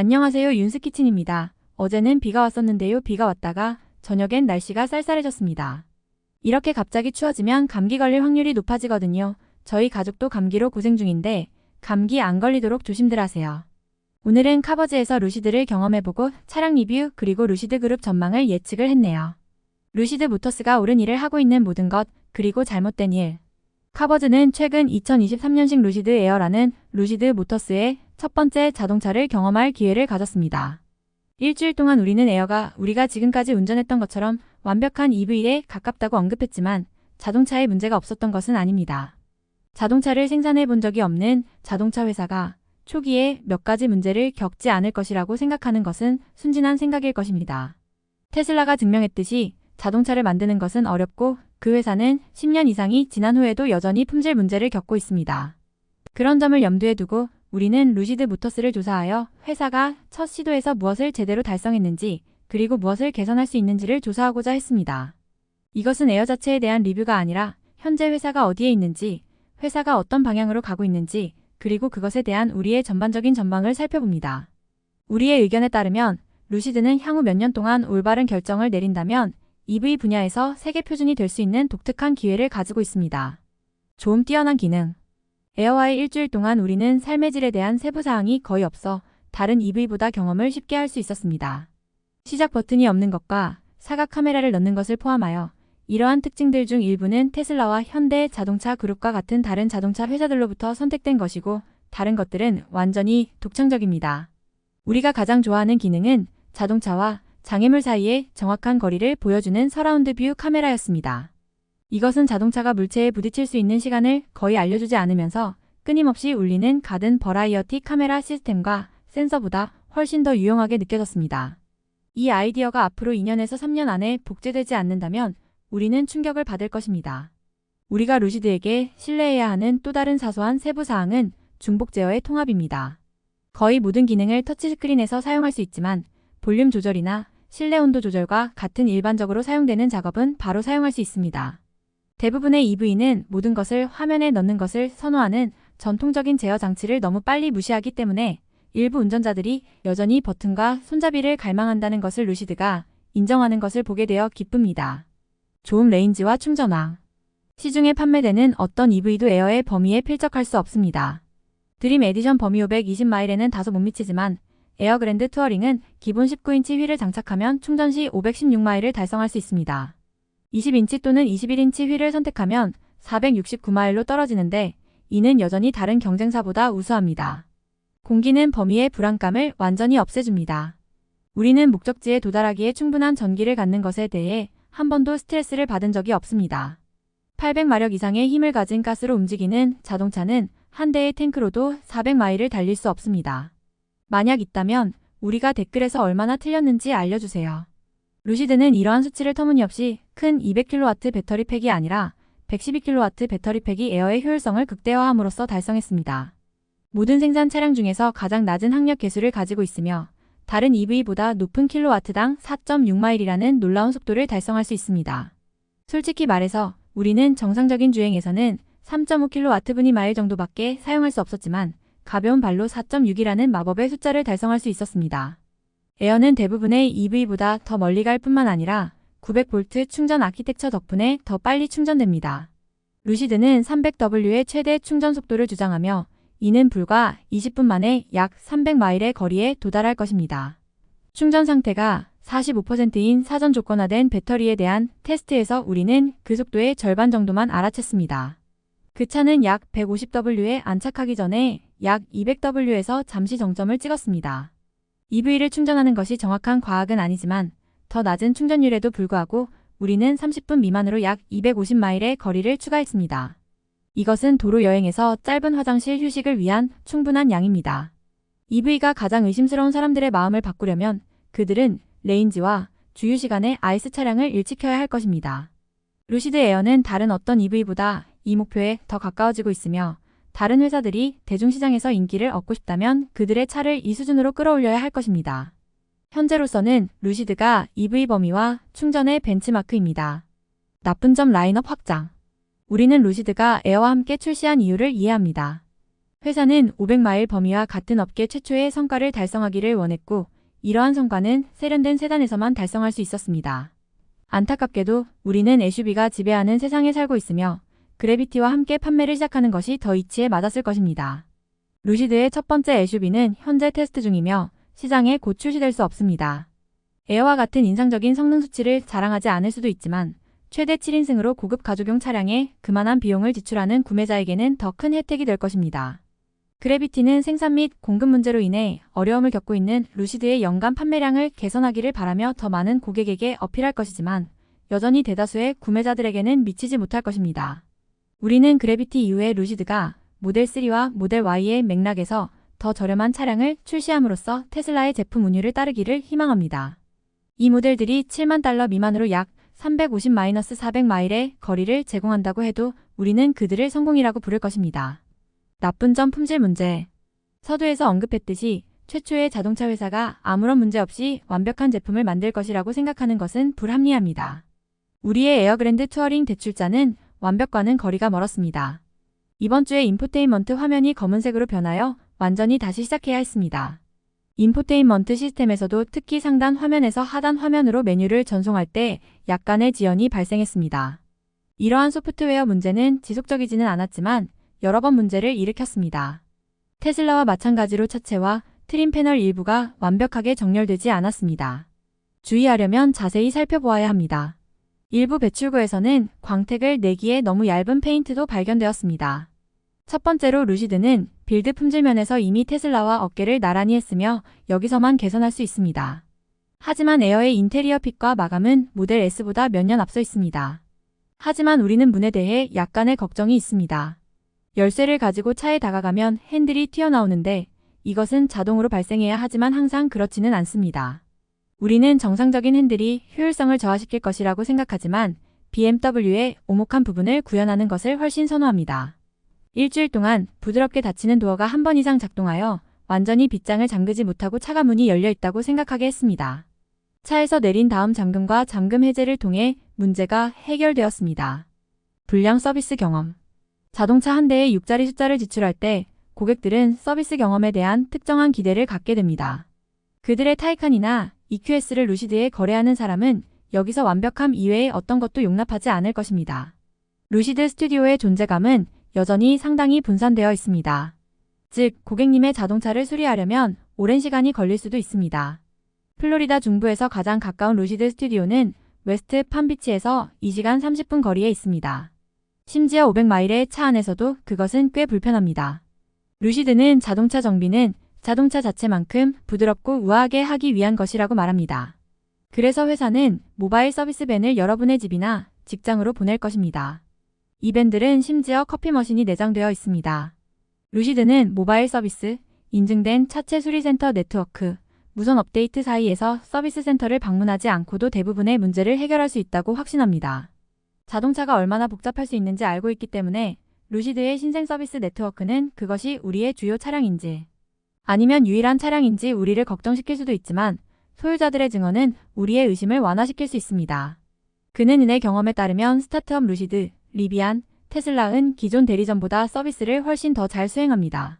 안녕하세요, 윤스키친입니다. 어제는 비가 왔었는데요. 비가 왔다가 저녁엔 날씨가 쌀쌀해졌습니다. 이렇게 갑자기 추워지면 감기 걸릴 확률이 높아지거든요. 저희 가족도 감기로 고생 중인데 감기 안 걸리도록 조심들 하세요. 오늘은 카버즈에서 루시드를 경험해보고 차량 리뷰 그리고 루시드 그룹 전망을 예측을 했네요. 루시드 모터스가 옳은 일을 하고 있는 모든 것 그리고 잘못된 일. 카버즈는 최근 2023년식 루시드 에어라는 루시드 모터스의 첫 번째 자동차를 경험할 기회를 가졌습니다. 일주일 동안 우리는 에어가 우리가 지금까지 운전했던 것처럼 완벽한 EV에 가깝다고 언급했지만 자동차에 문제가 없었던 것은 아닙니다. 자동차를 생산해 본 적이 없는 자동차 회사가 초기에 몇 가지 문제를 겪지 않을 것이라고 생각하는 것은 순진한 생각일 것입니다. 테슬라가 증명했듯이 자동차를 만드는 것은 어렵고 그 회사는 10년 이상이 지난 후에도 여전히 품질 문제를 겪고 있습니다. 그런 점을 염두에 두고 우리는 루시드 모터스를 조사하여 회사가 첫 시도에서 무엇을 제대로 달성했는지 그리고 무엇을 개선할 수 있는지를 조사하고자 했습니다. 이것은 에어 자체에 대한 리뷰가 아니라 현재 회사가 어디에 있는지, 회사가 어떤 방향으로 가고 있는지, 그리고 그것에 대한 우리의 전반적인 전망을 살펴봅니다. 우리의 의견에 따르면 루시드는 향후 몇 년 동안 올바른 결정을 내린다면 EV 분야에서 세계 표준이 될 수 있는 독특한 기회를 가지고 있습니다. 좀 뛰어난 기능. 에어와의 일주일 동안 우리는 삶의 질에 대한 세부사항이 거의 없어 다른 EV보다 경험을 쉽게 할 수 있었습니다. 시작 버튼이 없는 것과 사각 카메라를 넣는 것을 포함하여 이러한 특징들 중 일부는 테슬라와 현대 자동차 그룹과 같은 다른 자동차 회사들로부터 선택된 것이고 다른 것들은 완전히 독창적입니다. 우리가 가장 좋아하는 기능은 자동차와 장애물 사이의 정확한 거리를 보여주는 서라운드 뷰 카메라였습니다. 이것은 자동차가 물체에 부딪힐 수 있는 시간을 거의 알려주지 않으면서 끊임없이 울리는 가든 버라이어티 카메라 시스템과 센서보다 훨씬 더 유용하게 느껴졌습니다. 이 아이디어가 앞으로 2년에서 3년 안에 복제되지 않는다면 우리는 충격을 받을 것입니다. 우리가 루시드에게 신뢰해야 하는 또 다른 사소한 세부사항은 중복 제어의 통합입니다. 거의 모든 기능을 터치스크린에서 사용할 수 있지만 볼륨 조절이나 실내 온도 조절과 같은 일반적으로 사용되는 작업은 바로 사용할 수 있습니다. 대부분의 EV는 모든 것을 화면에 넣는 것을 선호하는 전통적인 제어 장치를 너무 빨리 무시하기 때문에 일부 운전자들이 여전히 버튼과 손잡이를 갈망한다는 것을 루시드가 인정하는 것을 보게 되어 기쁩니다. 좋은 레인지와 충전왕. 시중에 판매되는 어떤 EV도 에어의 범위에 필적할 수 없습니다. 드림 에디션 범위 520마일에는 다소 못 미치지만 에어 그랜드 투어링은 기본 19인치 휠을 장착하면 충전 시 516마일을 달성할 수 있습니다. 20인치 또는 21인치 휠을 선택하면 469마일로 떨어지는데 이는 여전히 다른 경쟁사보다 우수합니다. 공기는 범위의 불안감을 완전히 없애줍니다. 우리는 목적지에 도달하기에 충분한 전기를 갖는 것에 대해 한 번도 스트레스를 받은 적이 없습니다. 800마력 이상의 힘을 가진 가스로 움직이는 자동차는 한 대의 탱크로도 400마일을 달릴 수 없습니다. 만약 있다면 우리가 댓글에서 얼마나 틀렸는지 알려주세요. 루시드는 이러한 수치를 터무니없이 큰 200kW 배터리팩이 아니라 112kW 배터리팩이 에어의 효율성을 극대화함으로써 달성했습니다. 모든 생산 차량 중에서 가장 낮은 항력 계수를 가지고 있으며 다른 EV보다 높은 킬로와트당 4.6마일이라는 놀라운 속도를 달성할 수 있습니다. 솔직히 말해서 우리는 정상적인 주행에서는 3.5kW분이 정도밖에 사용할 수 없었지만 가벼운 발로 4.6이라는 마법의 숫자를 달성할 수 있었습니다. 에어는 대부분의 EV보다 더 멀리 갈 뿐만 아니라 900V 충전 아키텍처 덕분에 더 빨리 충전됩니다. 루시드는 300W의 최대 충전 속도를 주장하며 이는 불과 20분 만에 약 300마일의 거리에 도달할 것입니다. 충전 상태가 45%인 사전 조건화된 배터리에 대한 테스트에서 우리는 그 속도의 절반 정도만 알아챘습니다. 그 차는 약 150W에 안착하기 전에 약 200W에서 잠시 정점을 찍었습니다. EV를 충전하는 것이 정확한 과학은 아니지만 더 낮은 충전율에도 불구하고 우리는 30분 미만으로 약 250마일의 거리를 추가했습니다. 이것은 도로 여행에서 짧은 화장실 휴식을 위한 충분한 양입니다. EV가 가장 의심스러운 사람들의 마음을 바꾸려면 그들은 레인지와 주유시간에 아이스 차량을 일찍 켜야 할 것입니다. 루시드 에어는 다른 어떤 EV보다 이 목표에 더 가까워지고 있으며 다른 회사들이 대중시장에서 인기를 얻고 싶다면 그들의 차를 이 수준으로 끌어올려야 할 것입니다. 현재로서는 루시드가 EV 범위와 충전의 벤치마크입니다. 나쁜 점 라인업 확장. 우리는 루시드가 에어와 함께 출시한 이유를 이해합니다. 회사는 500마일 범위와 같은 업계 최초의 성과를 달성하기를 원했고 이러한 성과는 세련된 세단에서만 달성할 수 있었습니다. 안타깝게도 우리는 SUV가 지배하는 세상에 살고 있으며 그래비티와 함께 판매를 시작하는 것이 더 이치에 맞았을 것입니다. 루시드의 첫 번째 SUV는 현재 테스트 중이며 시장에 곧 출시될 수 없습니다. 에어와 같은 인상적인 성능 수치를 자랑하지 않을 수도 있지만 최대 7인승으로 고급 가족용 차량에 그만한 비용을 지출하는 구매자에게는 더 큰 혜택이 될 것입니다. 그래비티는 생산 및 공급 문제로 인해 어려움을 겪고 있는 루시드의 연간 판매량을 개선하기를 바라며 더 많은 고객에게 어필할 것이지만 여전히 대다수의 구매자들에게는 미치지 못할 것입니다. 우리는 그래비티 이후에 루시드가 모델 3와 모델 Y의 맥락에서 더 저렴한 차량을 출시함으로써 테슬라의 제품 운율을 따르기를 희망합니다. 이 모델들이 7만 달러 미만으로 약 350-400마일의 거리를 제공한다고 해도 우리는 그들을 성공이라고 부를 것입니다. 나쁜 점 품질 문제. 서두에서 언급했듯이 최초의 자동차 회사가 아무런 문제 없이 완벽한 제품을 만들 것이라고 생각하는 것은 불합리합니다. 우리의 에어그랜드 투어링 대출자는 완벽과는 거리가 멀었습니다. 이번 주에 인포테인먼트 화면이 검은색으로 변하여 완전히 다시 시작해야 했습니다. 인포테인먼트 시스템에서도 특히 상단 화면에서 하단 화면으로 메뉴를 전송할 때 약간의 지연이 발생했습니다. 이러한 소프트웨어 문제는 지속적이지는 않았지만 여러 번 문제를 일으켰습니다. 테슬라와 마찬가지로 차체와 트림 패널 일부가 완벽하게 정렬되지 않았습니다. 주의하려면 자세히 살펴보아야 합니다. 일부 배출구에서는 광택을 내기에 너무 얇은 페인트도 발견되었습니다. 첫 번째로 루시드는 빌드 품질 면에서 이미 테슬라와 어깨를 나란히 했으며 여기서만 개선할 수 있습니다. 하지만 에어의 인테리어 핏과 마감은 모델 S보다 몇 년 앞서 있습니다. 하지만 우리는 문에 대해 약간의 걱정이 있습니다. 열쇠를 가지고 차에 다가가면 핸들이 튀어나오는데 이것은 자동으로 발생해야 하지만 항상 그렇지는 않습니다. 우리는 정상적인 핸들이 효율성을 저하시킬 것이라고 생각하지만 BMW의 오목한 부분을 구현하는 것을 훨씬 선호합니다. 일주일 동안 부드럽게 닫히는 도어가 한 번 이상 작동하여 완전히 빗장을 잠그지 못하고 차가 문이 열려 있다고 생각하게 했습니다. 차에서 내린 다음 잠금과 잠금 해제를 통해 문제가 해결되었습니다. 불량 서비스 경험. 자동차 한 대에 6자리 숫자를 지출할 때 고객들은 서비스 경험에 대한 특정한 기대를 갖게 됩니다. 그들의 타이칸이나 EQS를 루시드에 거래하는 사람은 여기서 완벽함 이외의 어떤 것도 용납하지 않을 것입니다. 루시드 스튜디오의 존재감은 여전히 상당히 분산되어 있습니다. 즉, 고객님의 자동차를 수리하려면 오랜 시간이 걸릴 수도 있습니다. 플로리다 중부에서 가장 가까운 루시드 스튜디오는 웨스트 팜비치에서 2시간 30분 거리에 있습니다. 심지어 500마일의 차 안에서도 그것은 꽤 불편합니다. 루시드는 자동차 정비는 자동차 자체만큼 부드럽고 우아하게 하기 위한 것이라고 말합니다. 그래서 회사는 모바일 서비스 밴을 여러분의 집이나 직장으로 보낼 것입니다. 이 밴들은 심지어 커피 머신이 내장되어 있습니다. 루시드는 모바일 서비스, 인증된 차체 수리센터 네트워크, 무선 업데이트 사이에서 서비스 센터를 방문하지 않고도 대부분의 문제를 해결할 수 있다고 확신합니다. 자동차가 얼마나 복잡할 수 있는지 알고 있기 때문에 루시드의 신생 서비스 네트워크는 그것이 우리의 주요 차량인지 아니면 유일한 차량인지 우리를 걱정시킬 수도 있지만 소유자들의 증언은 우리의 의심을 완화시킬 수 있습니다. 그는 이내 경험에 따르면 스타트업 루시드, 리비안, 테슬라은 기존 대리점보다 서비스를 훨씬 더 잘 수행합니다.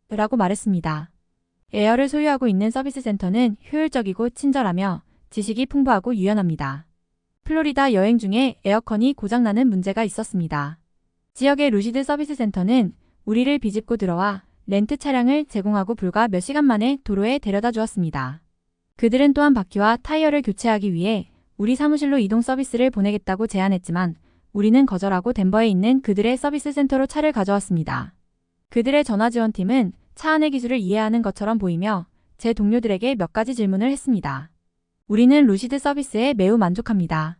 라고 말했습니다. 에어를 소유하고 있는 서비스 센터는 효율적이고 친절하며 지식이 풍부하고 유연합니다. 플로리다 여행 중에 에어컨이 고장나는 문제가 있었습니다. 지역의 루시드 서비스 센터는 우리를 비집고 들어와 렌트 차량을 제공하고 불과 몇 시간 만에 도로에 데려다 주었습니다. 그들은 또한 바퀴와 타이어를 교체하기 위해 우리 사무실로 이동 서비스를 보내겠다고 제안했지만 우리는 거절하고 덴버에 있는 그들의 서비스 센터로 차를 가져왔습니다. 그들의 전화지원팀은 차 안의 기술을 이해하는 것처럼 보이며 제 동료들에게 몇 가지 질문을 했습니다. 우리는 루시드 서비스에 매우 만족합니다.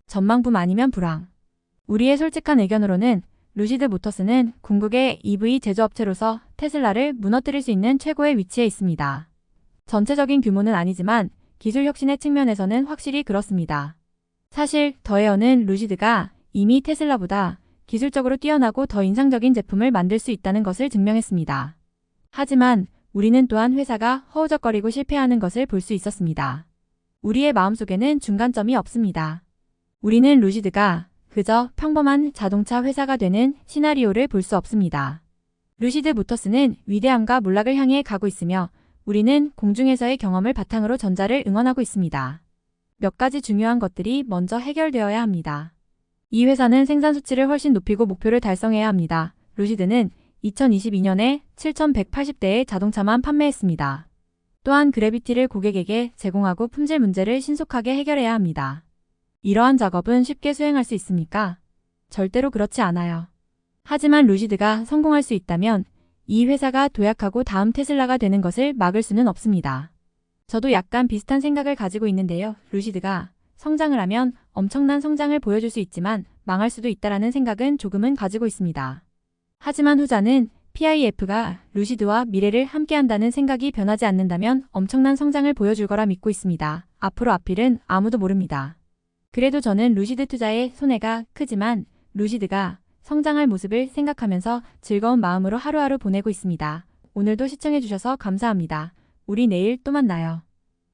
전망붐 아니면 불황. 우리의 솔직한 의견으로는 루시드 모터스는 궁극의 EV 제조업체로서 테슬라를 무너뜨릴 수 있는 최고의 위치에 있습니다. 전체적인 규모는 아니지만 기술 혁신의 측면에서는 확실히 그렇습니다. 사실 더에어는 루시드가 이미 테슬라보다 기술적으로 뛰어나고 더 인상적인 제품을 만들 수 있다는 것을 증명했습니다. 하지만 우리는 또한 회사가 허우적거리고 실패하는 것을 볼 수 있었습니다. 우리의 마음속에는 중간점이 없습니다. 우리는 루시드가 그저 평범한 자동차 회사가 되는 시나리오를 볼 수 없습니다. 루시드 모터스는 위대함과 몰락을 향해 가고 있으며 우리는 공중에서의 경험을 바탕으로 전자를 응원하고 있습니다. 몇 가지 중요한 것들이 먼저 해결되어야 합니다. 이 회사는 생산 수치를 훨씬 높이고 목표를 달성해야 합니다. 루시드는 2022년에 7,180대의 자동차만 판매했습니다. 또한 그래비티를 고객에게 제공하고 품질 문제를 신속하게 해결해야 합니다. 이러한 작업은 쉽게 수행할 수 있습니까? 절대로 그렇지 않아요. 하지만 루시드가 성공할 수 있다면 이 회사가 도약하고 다음 테슬라가 되는 것을 막을 수는 없습니다. 저도 약간 비슷한 생각을 가지고 있는데요. 루시드가 성장을 하면 엄청난 성장을 보여줄 수 있지만 망할 수도 있다라는 생각은 조금은 가지고 있습니다. 하지만 후자는 PIF가 루시드와 미래를 함께한다는 생각이 변하지 않는다면 엄청난 성장을 보여줄 거라 믿고 있습니다. 앞일은 아무도 모릅니다. 그래도 저는 루시드 투자의 손해가 크지만 루시드가 성장할 모습을 생각하면서 즐거운 마음으로 하루하루 보내고 있습니다. 오늘도 시청해주셔서 감사합니다. 우리 내일 또 만나요.